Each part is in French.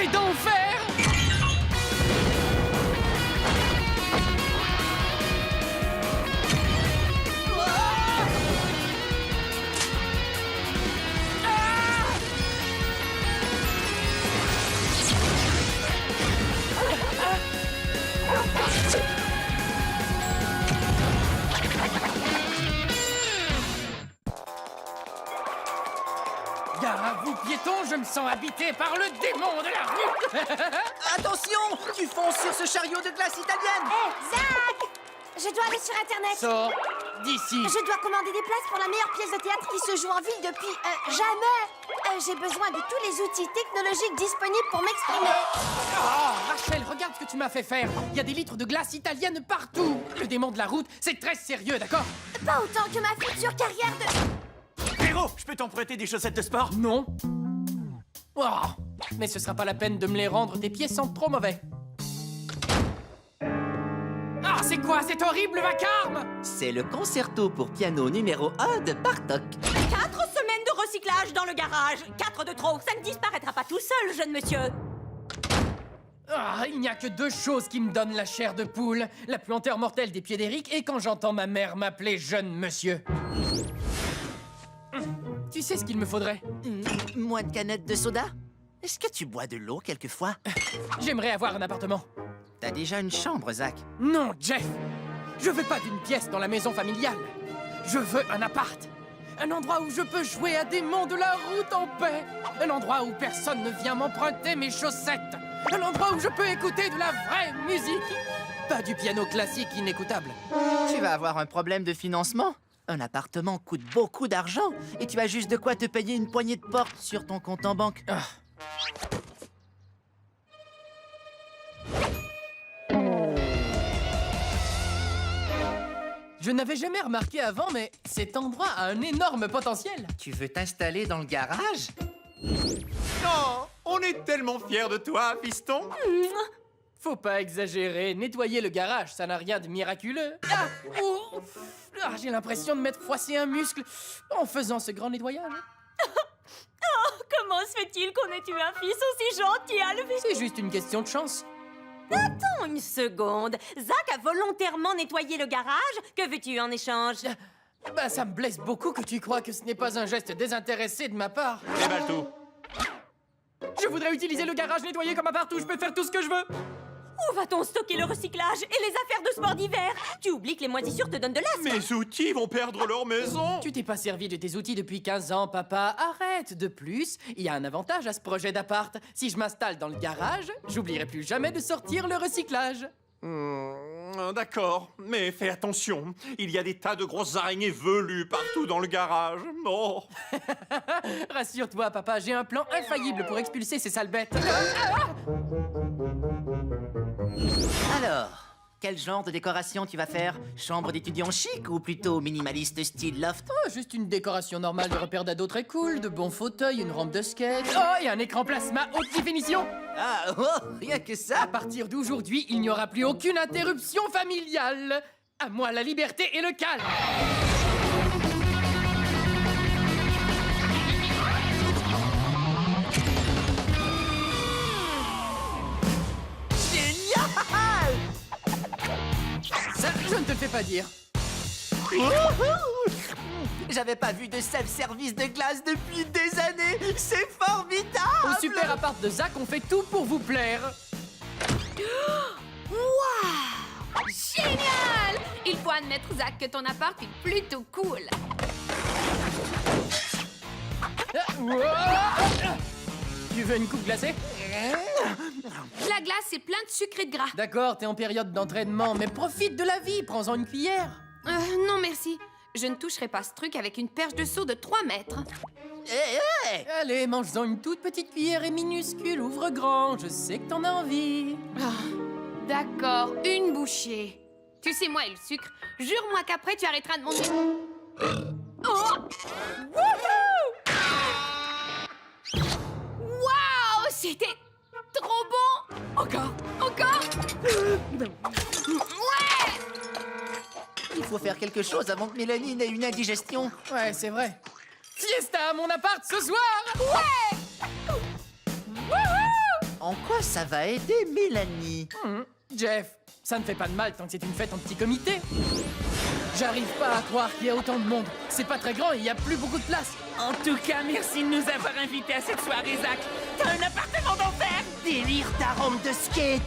bouffée d'enfer! Gare à vous, piétons, je me sens habité par le démon de la rue! Attention, tu fonces sur ce chariot de glace italienne. Hé, Zach! Je dois aller sur Internet. Sors d'ici! Je dois commander des places pour la meilleure pièce de théâtre qui se joue en ville depuis jamais. J'ai besoin de tous les outils technologiques disponibles pour m'exprimer. Oh, Rachel, regarde ce que tu m'as fait faire! Il y a des litres de glace italienne partout! Le démon de la route, c'est très sérieux, d'accord? Pas autant que ma future carrière de... Héros, je peux t'emprunter des chaussettes de sport? Non. Oh, mais ce sera pas la peine de me les rendre, tes pieds sont trop mauvais. Ah, c'est quoi cet horrible vacarme? C'est le concerto pour piano numéro 1 de Bartók. 4 semaines de recyclage dans le garage. 4 de trop, ça ne disparaîtra pas tout seul, jeune monsieur. Ah, il n'y a que deux choses qui me donnent la chair de poule. La puanteur mortelle des pieds d'Eric et quand j'entends ma mère m'appeler jeune monsieur. Tu sais ce qu'il me faudrait? Moins de canettes de soda? Est-ce que tu bois de l'eau quelquefois? J'aimerais avoir un appartement. T'as déjà une chambre, Zach. Non, Jeff! Je veux pas d'une pièce dans la maison familiale. Je veux un appart. Un endroit où je peux jouer à démons de la route en paix. Un endroit où personne ne vient m'emprunter mes chaussettes. Un endroit où je peux écouter de la vraie musique. Pas du piano classique inécoutable. Tu vas avoir un problème de financement. Un appartement coûte beaucoup d'argent et tu as juste de quoi te payer une poignée de porte sur ton compte en banque. Ah. Je n'avais jamais remarqué avant, mais cet endroit a un énorme potentiel. Tu veux t'installer dans le garage? Non, on est tellement fiers de toi, fiston. Faut pas exagérer, nettoyer le garage, ça n'a rien de miraculeux. Ah, ouh, ah, j'ai l'impression de m'être froissé un muscle en faisant ce grand nettoyage. Comment se fait-il qu'on ait eu un fils aussi gentil à lever? C'est juste une question de chance. Attends une seconde. Zach a volontairement nettoyé le garage. Que veux-tu en échange? Bah, ça me blesse beaucoup que tu crois que ce n'est pas un geste désintéressé de ma part. Déballe tout. Je voudrais utiliser le garage nettoyé comme un partout, je peux faire tout ce que je veux. Où va-t-on stocker le recyclage et les affaires de sport d'hiver? Tu oublies que les moisissures te donnent de l'asthme. Mes outils vont perdre leur maison. Tu t'es pas servi de tes outils depuis 15 ans, papa. Arrête. De plus, il y a un avantage à ce projet d'appart. Si je m'installe dans le garage, j'oublierai plus jamais de sortir le recyclage. D'accord, mais fais attention. Il y a des tas de grosses araignées velues partout dans le garage. Oh. Rassure-toi, papa, j'ai un plan infaillible pour expulser ces sales bêtes. Alors, quel genre de décoration tu vas faire? Chambre d'étudiant chic ou plutôt minimaliste style loft? Oh, juste une décoration normale de repère d'ado très cool, de bons fauteuils, une rampe de skate. Oh, et un écran plasma haute définition. Ah, oh, rien que À ça! partir d'aujourd'hui, il n'y aura plus aucune interruption familiale. À moi la liberté et le calme. Génial! Ça, je ne te le fais pas dire. J'avais pas vu de self-service de glace depuis des années! C'est formidable! Au super appart de Zach, on fait tout pour vous plaire. Génial! Il faut admettre, Zach, que ton appart est plutôt cool. Tu veux une coupe glacée? La glace, c'est plein de sucre et de gras. D'accord, t'es en période d'entraînement, mais profite de la vie, prends-en une cuillère. Non, merci. Je ne toucherai pas ce truc avec une perche de seau de 3 mètres. Allez, mange-en une toute petite cuillère et minuscule, ouvre grand, je sais que t'en as envie. D'accord, une bouchée. Tu sais, moi et le sucre, jure-moi qu'après, tu arrêteras de manger. Oh! Wouhou! Waouh! C'était trop bon! Encore! Encore! Ouais! Il faut faire quelque chose avant que Mélanie n'ait une indigestion. Ouais, c'est vrai. Fiesta à mon appart ce soir! Ouais! Wouhou! En quoi ça va aider Mélanie? Jeff, ça ne fait pas de mal tant que c'est une fête en petit comité. J'arrive pas à croire qu'il y a autant de monde. C'est pas très grand et il y a plus beaucoup de place. En tout cas, merci de nous avoir invités à cette soirée, Zach. T'as un appartement d'enfer. Délire d'arôme de skate.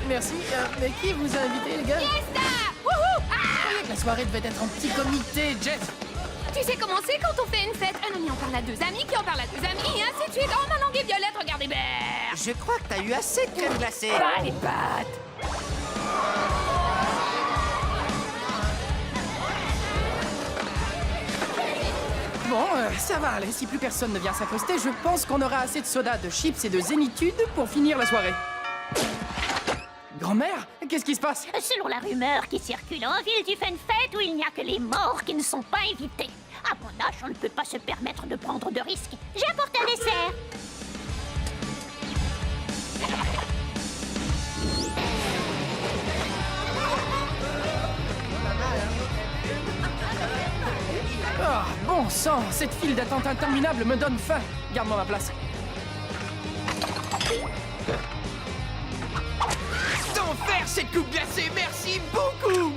Merci, mais qui vous a invité, les gars? Fiesta! Wouhou! Ah! Je croyais que la soirée devait être en petit comité, Jeff. Tu sais comment c'est quand on fait une fête? Un ami en parle à deux amis, qui en parle à deux amis, et ainsi de suite. Oh, ma langue est violette, regardez, Bert! Je crois que t'as eu assez de crème glacée. Ah, les pattes! Bon, ça va aller. Si plus personne ne vient s'accoster, je pense qu'on aura assez de soda, de chips et de zénitude pour finir la soirée. Grand-mère, qu'est-ce qui se passe? Selon la rumeur qui circule en ville, tu fais une fête où il n'y a que les morts qui ne sont pas invités. À mon âge, on ne peut pas se permettre de prendre de risques. J'ai apporté un dessert. Ah, bon sang, cette file d'attente interminable me donne faim. Garde-moi ma place. D'enfer cette coupe glacée, merci beaucoup.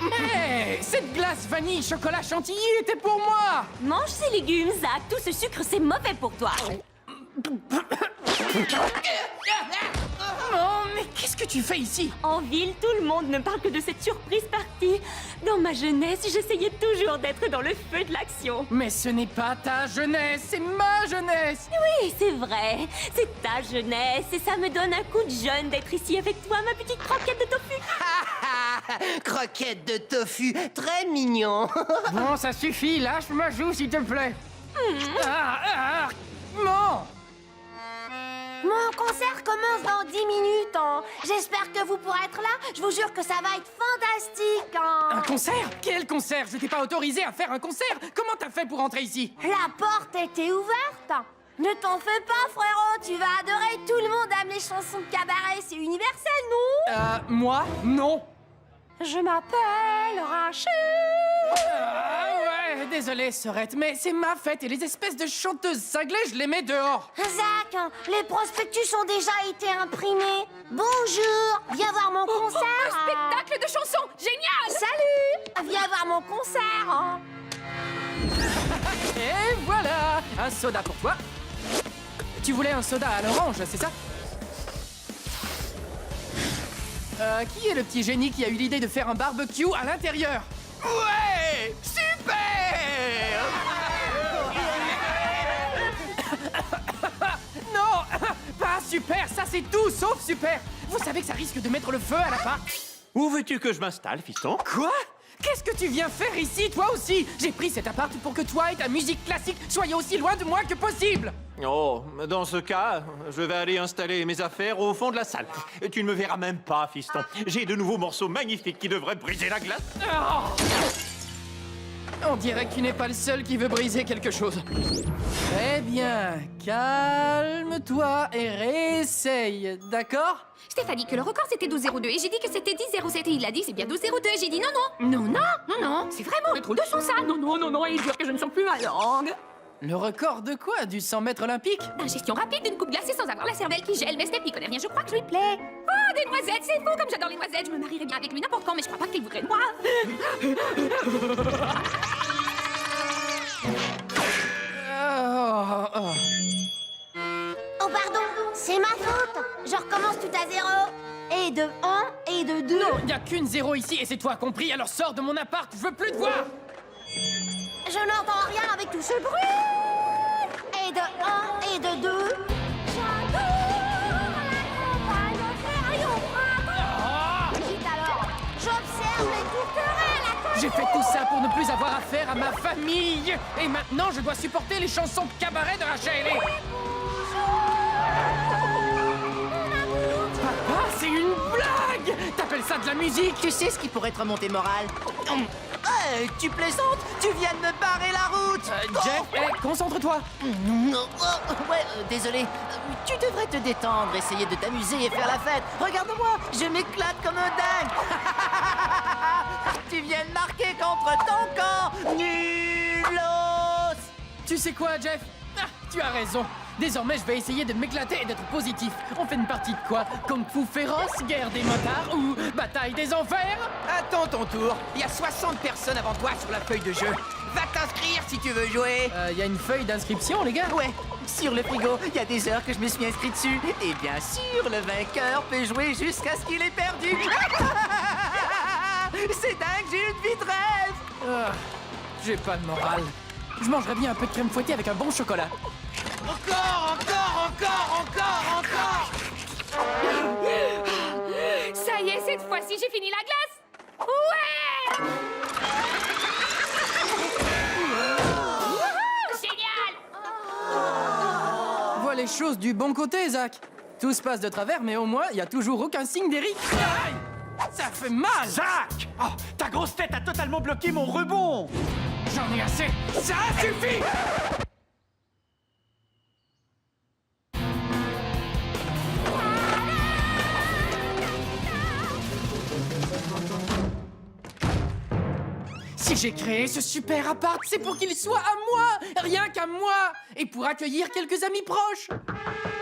Hé, cette glace vanille chocolat chantilly était pour moi. Mange ces légumes, Zach. Tout ce sucre, c'est mauvais pour toi. Oh, mais qu'est-ce que tu fais ici? En ville, tout le monde ne parle que de cette surprise partie. Dans ma jeunesse, j'essayais toujours d'être dans le feu de l'action. Mais ce n'est pas ta jeunesse, c'est ma jeunesse. Oui, c'est vrai. C'est ta jeunesse et ça me donne un coup de jeune d'être ici avec toi, ma petite croquette de tofu. Croquette de tofu, très mignon. Bon, ça suffit, lâche ma joue s'il te plaît. Non. Mon concert commence dans 10 minutes. Hein. J'espère que vous pourrez être là. Je vous jure que ça va être fantastique. Hein. Un concert? Quel concert? Je t'ai pas autorisé à faire un concert. Comment t'as fait pour entrer ici? La porte était ouverte. Ne t'en fais pas, frérot. Tu vas adorer. Tout le monde aime les chansons de cabaret. C'est universel, non? Moi? Non. Je m'appelle Rachel. Ouais, désolé, Sorette, mais c'est ma fête et les espèces de chanteuses cinglées, je les mets dehors. Zach, les prospectus ont déjà été imprimés. Bonjour. Viens voir mon concert. Un spectacle de chansons! Génial! Salut. Viens voir mon concert. Hein. Et voilà, un soda pour toi. Tu voulais un soda à l'orange, c'est ça? Qui est le petit génie qui a eu l'idée de faire un barbecue à l'intérieur? Ouais, super. Non, pas super, ça c'est tout sauf super. Vous savez que ça risque de mettre le feu à l'appart. Où veux-tu que je m'installe, fiston? Quoi? Qu'est-ce que tu viens faire ici, toi aussi? J'ai pris cet appart pour que toi et ta musique classique soyez aussi loin de moi que possible. Oh, dans ce cas, je vais aller installer mes affaires au fond de la salle. Tu ne me verras même pas, fiston. J'ai de nouveaux morceaux magnifiques qui devraient briser la glace. Oh. On dirait que tu n'es pas le seul qui veut briser quelque chose. Très bien, calme-toi et réessaye, d'accord? Steph a dit que le record c'était 12,02 et j'ai dit que c'était 10,07 et il a dit c'est bien 12,02 et j'ai dit non, non, c'est vraiment trop de son ça. Non, et jure que je ne sens plus ma langue. Le record de quoi? Du 100 mètres olympique? Ingestion rapide d'une coupe glacée sans avoir la cervelle qui gèle, mais Steph il connaît bien, je crois que je lui plais. Oh, des noisettes, c'est fou comme j'adore les noisettes, je me marierais bien avec lui n'importe quand, mais je crois pas qu'il voudrait de moi. Oh pardon, c'est ma faute. Je recommence tout à zéro. Et de 1 et de 2. Non, y a qu'une zéro ici et c'est toi compris, alors sors de mon appart, je veux plus te voir. Je n'entends rien avec tout ce bruit. Et de 1 et de 2. J'adore la campagne au férié au printemps. Vite alors, j'observe les tourterelles à côté. J'ai fait tout ça pour ne plus avoir affaire à ma famille. Et maintenant, je dois supporter les chansons de cabaret de Rachel et... Papa, c'est une blague! T'appelles ça de la musique? Tu sais ce qui pourrait te remonter moral? Tu plaisantes? Tu viens de me barrer la route! Jeff, concentre-toi! Désolé. Tu devrais te détendre, essayer de t'amuser et faire la fête. Regarde-moi, je m'éclate comme un dingue! Tu viens de marquer contre ton camp, nulos! Tu sais quoi, Jeff? Ah, tu as raison. Désormais, je vais essayer de m'éclater et d'être positif. On fait une partie de quoi? Kung Fu féroce, guerre des motards ou bataille des enfers? Attends ton tour. Il y a 60 personnes avant toi sur la feuille de jeu. Va t'inscrire si tu veux jouer. Y a une feuille d'inscription, les gars? Ouais, sur le frigo, il y a des heures que je me suis inscrit dessus. Et bien sûr, le vainqueur peut jouer jusqu'à ce qu'il ait perdu. C'est dingue, j'ai une vie de rêve. Ah, j'ai pas de morale. Je mangerais bien un peu de crème fouettée avec un bon chocolat. Encore. Ça y est, cette fois-ci, j'ai fini la glace. Ouais! Wouhou! Génial! Vois les choses du bon côté, Zach. Tout se passe de travers, mais au moins, il y a toujours aucun signe d'Eric. Aïe! Ça fait mal! Zach! Oh, ta grosse tête a totalement bloqué mon rebond! J'en ai assez! Ça suffit! Si j'ai créé ce super appart, c'est pour qu'il soit à moi! Rien qu'à moi! Et pour accueillir quelques amis proches!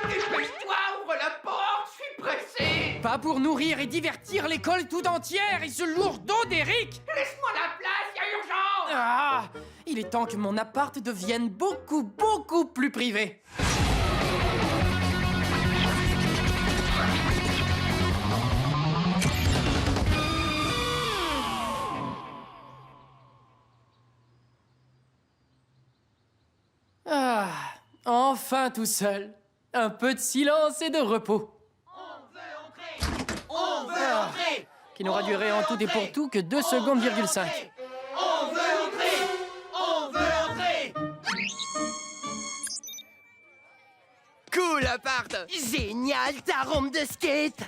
Dépêche-toi, ouvre la porte, je suis pressé. Pas pour nourrir et divertir l'école tout entière et ce lourdeau d'Eric! Laisse-moi la place, y a urgence. Ah! Il est temps que mon appart devienne beaucoup plus privé. Ah, enfin tout seul. Un peu de silence et de repos. On veut entrer. Qui n'aura duré en tout et pour tout que 2 secondes, virgule 5. On veut entrer. Cool appart. Génial, ta rampe de skate.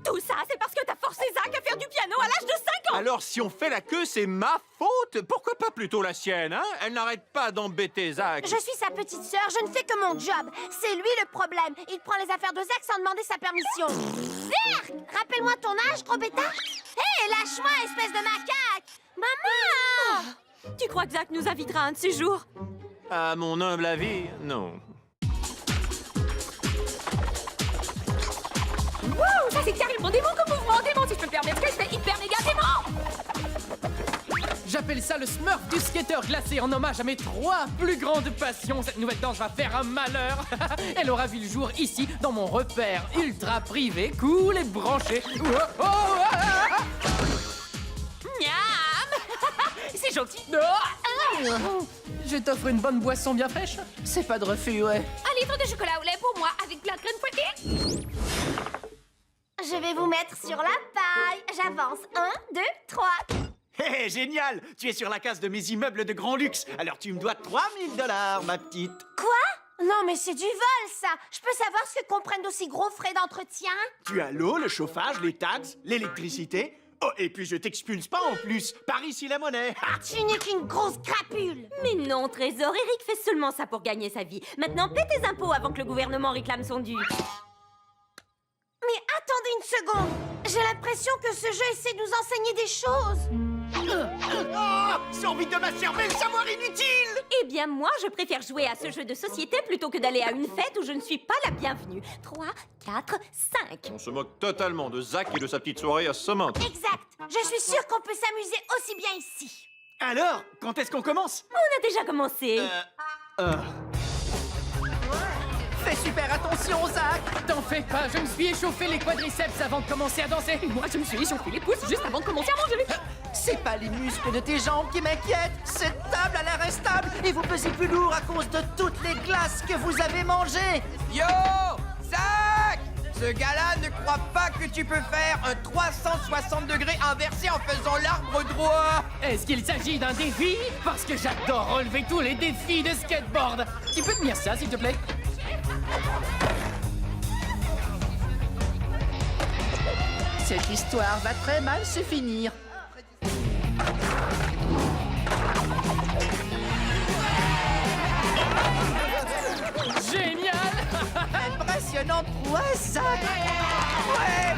Tout ça, c'est parce que t'as forcé Zach à faire du piano à l'âge de 5 ans. Alors, si on fait la queue, c'est ma faute. Pourquoi pas plutôt la sienne, hein? Elle n'arrête pas d'embêter Zach. Je suis sa petite sœur, je ne fais que mon job. C'est lui le problème. Il prend les affaires de Zach sans demander sa permission. Zerk! Rappelle-moi ton âge, gros bêta. Hé, lâche-moi, espèce de macaque! Maman! Tu crois que Zach nous invitera un de ces jours? À mon humble avis, non. Wouh! Ça, c'est carrément démon comme mouvement. Démon, si je peux me permettre, que je fais hyper méga démon! J'appelle ça le Smurf du skater glacé en hommage à mes 3 plus grandes passions. Cette nouvelle danse va faire un malheur. Elle aura vu le jour ici, dans mon repère ultra privé, cool et branché. Oh, oh, ah, Miam! C'est gentil. ah. Je t'offre une bonne boisson bien fraîche. C'est pas de refus, ouais. Un litre de chocolat au lait pour moi avec de la crème fouettée. Je vais vous mettre sur la paille. J'avance. 1, 2, 3. Hé, génial! Tu es sur la case de mes immeubles de grand luxe, alors tu me dois 3000 $, ma petite. Quoi? Non, mais c'est du vol, ça. Je peux savoir ce que comprennent d'aussi gros frais d'entretien? Tu as l'eau, le chauffage, les taxes, l'électricité. Oh, et puis je t'expulse pas en plus. Par ici la monnaie. Ha! Tu n'es qu'une grosse crapule. Mais non, Trésor, Eric fait seulement ça pour gagner sa vie. Maintenant, paie tes impôts avant que le gouvernement réclame son dû. Mais attendez une seconde. J'ai l'impression que ce jeu essaie de nous enseigner des choses. Oh, j'ai envie de m'affirmer le savoir inutile. Eh bien, moi, je préfère jouer à ce jeu de société plutôt que d'aller à une fête où je ne suis pas la bienvenue. 3, 4, 5. On se moque totalement de Zach et de sa petite soirée assommante. Exact. Je suis sûre qu'on peut s'amuser aussi bien ici. Alors, quand est-ce qu'on commence? On a déjà commencé. Fais super attention, Zach. T'en fais pas, je me suis échauffé les quadriceps avant de commencer à danser. Moi, je me suis échauffé les pouces juste avant de commencer à manger. C'est pas les muscles de tes jambes qui m'inquiètent. Cette table a l'air instable et vous pesez plus lourd à cause de toutes les glaces que vous avez mangées. Yo, Zach! Ce gars-là ne croit pas que tu peux faire un 360 degrés inversé en faisant l'arbre droit. Est-ce qu'il s'agit d'un défi? Parce que j'adore relever tous les défis de skateboard. Tu peux tenir ça, s'il te plaît? Cette histoire va très mal se finir. Génial! Impressionnant prouesse, Zach. Ouais.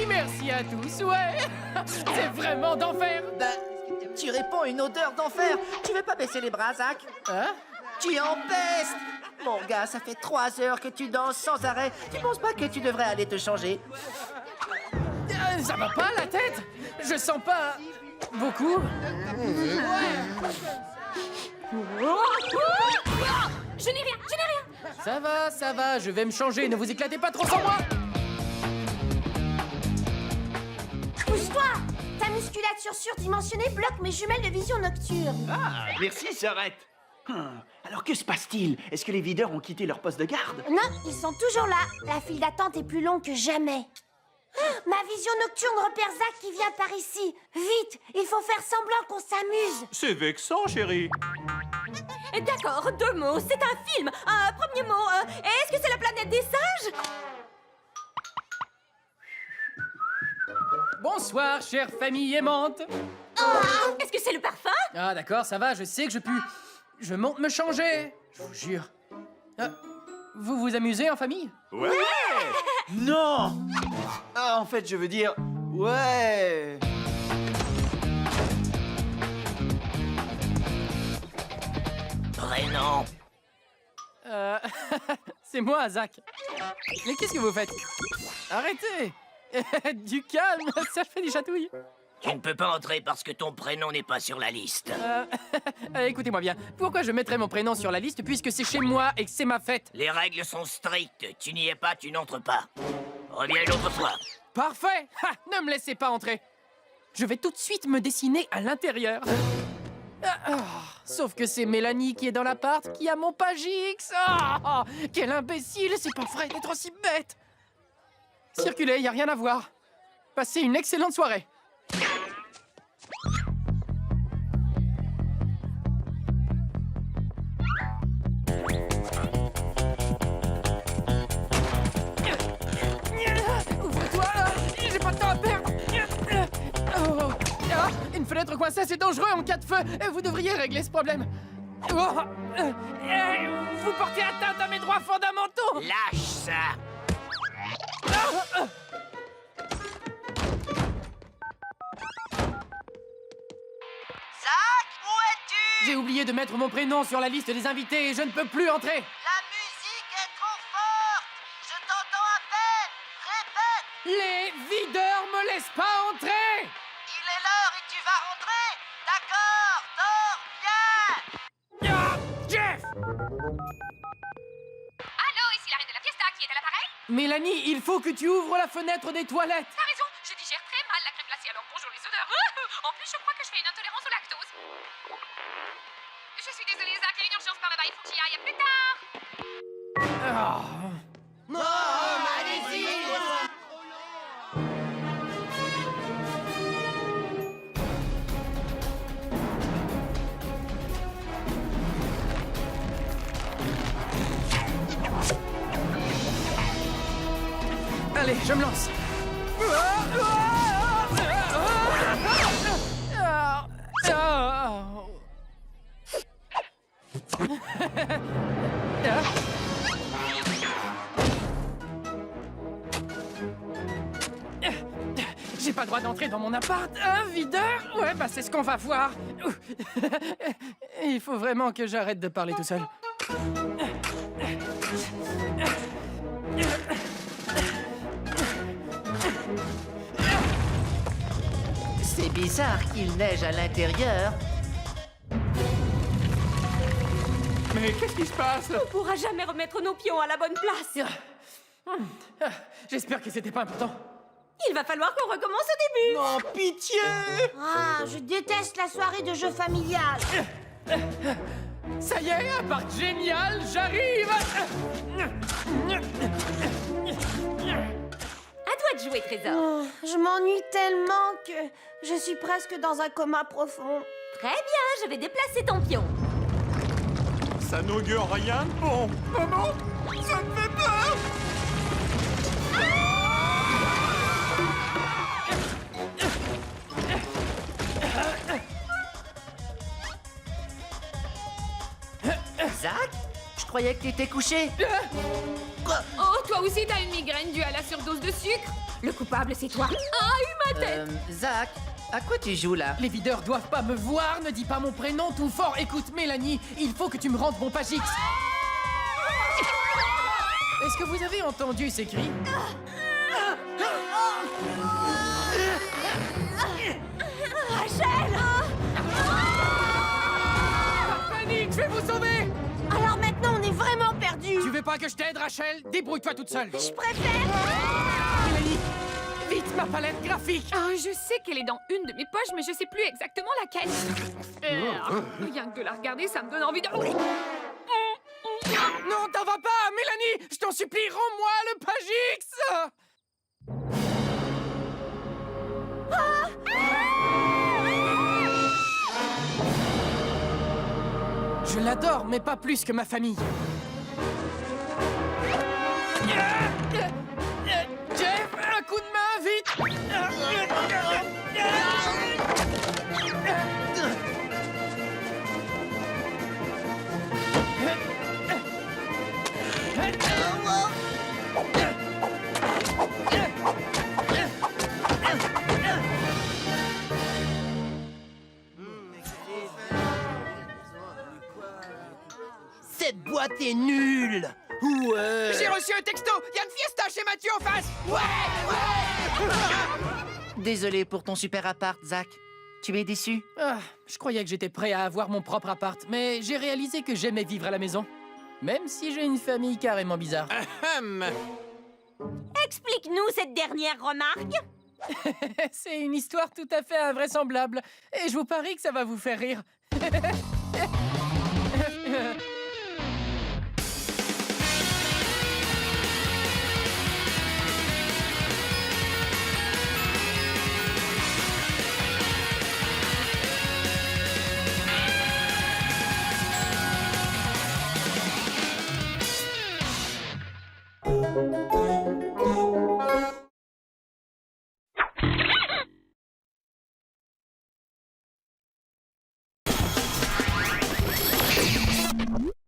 Merci à tous, ouais! C'est vraiment d'enfer! Ben, tu réponds à une odeur d'enfer. Tu veux pas baisser les bras, Zach? Hein? Tu empestes! Mon gars, ça fait 3 heures que tu danses sans arrêt. Tu penses pas que tu devrais aller te changer? Ça va pas la tête? Je sens pas beaucoup. Je n'ai rien. Ça va, je vais me changer, ne vous éclatez pas trop sans moi. Pousse-toi! Ta musculature surdimensionnée bloque mes jumelles de vision nocturne. Ah, merci, Sorette. Alors que se passe-t-il? Est-ce que les videurs ont quitté leur poste de garde? Non, ils sont toujours là. La file d'attente est plus longue que jamais. Ma vision nocturne repère Zach qui vient par ici. Vite, il faut faire semblant qu'on s'amuse. C'est vexant, chérie. D'accord, 2 mots, c'est un film. Premier mot, est-ce que c'est la planète des singes? Bonsoir, chère famille aimante. Est-ce que c'est le parfum? Ah d'accord, ça va, je sais que je pue. Je monte me changer, je vous jure. Vous vous amusez en famille? Ouais. Non! Ah, en fait, je veux dire... Ouais! Prénom. C'est moi, Zach. Mais qu'est-ce que vous faites? Arrêtez. Du calme, ça fait des chatouilles. Tu ne peux pas entrer parce que ton prénom n'est pas sur la liste. Écoutez-moi bien, pourquoi je mettrais mon prénom sur la liste puisque c'est chez moi et que c'est ma fête? Les règles sont strictes. Tu n'y es pas, tu n'entres pas. Reviens une autre fois. Parfait. Ne me laissez pas entrer. Je vais tout de suite me dessiner à l'intérieur. Sauf que c'est Mélanie qui est dans l'appart qui a mon page X. Quel imbécile, c'est pas vrai d'être aussi bête. Circulez, y a rien à voir. Passez une excellente soirée. Ouvre-toi, j'ai pas de temps à perdre. Une fenêtre coincée, c'est dangereux en cas de feu. Vous devriez régler ce problème. Vous portez atteinte à mes droits fondamentaux. Lâche ça. Zach, où es-tu? J'ai oublié de mettre mon prénom sur la liste des invités et je ne peux plus entrer. La musique est trop forte. Je t'entends à peine. Répète. Les videurs me laissent pas entrer. Il est l'heure et tu vas rentrer. D'accord, dors, viens. Jeff! Allô, ici la reine de la fiesta qui est à l'appareil? Mélanie, il faut que tu ouvres la fenêtre des toilettes. T'as raison, je digère très mal la crème glacée, alors bonjour les odeurs. En plus, je crois que je fais une intolérance au lactose. Je suis désolée, Zach, il y a une urgence par là-bas, il faut que j'y aille. À plus tard. Allez, je me lance. J'ai pas le droit d'entrer dans mon appart. Un videur? Ouais, bah c'est ce qu'on va voir. Il faut vraiment que j'arrête de parler tout seul. C'est bizarre qu'il neige à l'intérieur. Mais qu'est-ce qui se passe? On pourra jamais remettre nos pions à la bonne place. J'espère que c'était pas important. Il va falloir qu'on recommence au début. Oh, pitié! Ah, je déteste la soirée de jeu familial. Ça y est, appart génial, j'arrive. À toi de jouer, Trésor. Oh, je m'ennuie tellement que je suis presque dans un coma profond. Très bien, je vais déplacer ton pion. Ça n'augure rien de bon. Maman, ça me fait peur. Zach? Je croyais que t'étais couché. Quoi? Oh, toi aussi t'as une migraine due à la surdose de sucre. Le coupable, c'est toi. Ah, eu ma tête. Zach, à quoi tu joues là? Les videurs doivent pas me voir, ne dis pas mon prénom tout fort. Écoute, Mélanie, il faut que tu me rendes mon page X. Est-ce que vous avez entendu ces cris? Rachel! Pas de panique, je vais vous sauver! Alors maintenant, on est vraiment perdus. Tu veux pas que je t'aide, Rachel? Débrouille-toi toute seule. Je préfère... Mélanie, vite ma palette graphique. Ah, je sais qu'elle est dans une de mes poches, mais je sais plus exactement laquelle. Rien que de la regarder, ça me donne envie de... Non, t'en vas pas, Mélanie! Je t'en supplie, rends-moi le page X! Je l'adore, mais pas plus que ma famille. Jeff, un coup de main, vite! Cette boîte est nulle! Ouais! J'ai reçu un texto. Il y a une fiesta chez Mathieu en face. Ouais. Désolé pour ton super appart, Zach. Tu es déçu? Ah, je croyais que j'étais prêt à avoir mon propre appart, mais j'ai réalisé que j'aimais vivre à la maison. Même si j'ai une famille carrément bizarre. Explique-nous cette dernière remarque. C'est une histoire tout à fait invraisemblable. Et je vous parie que ça va vous faire rire.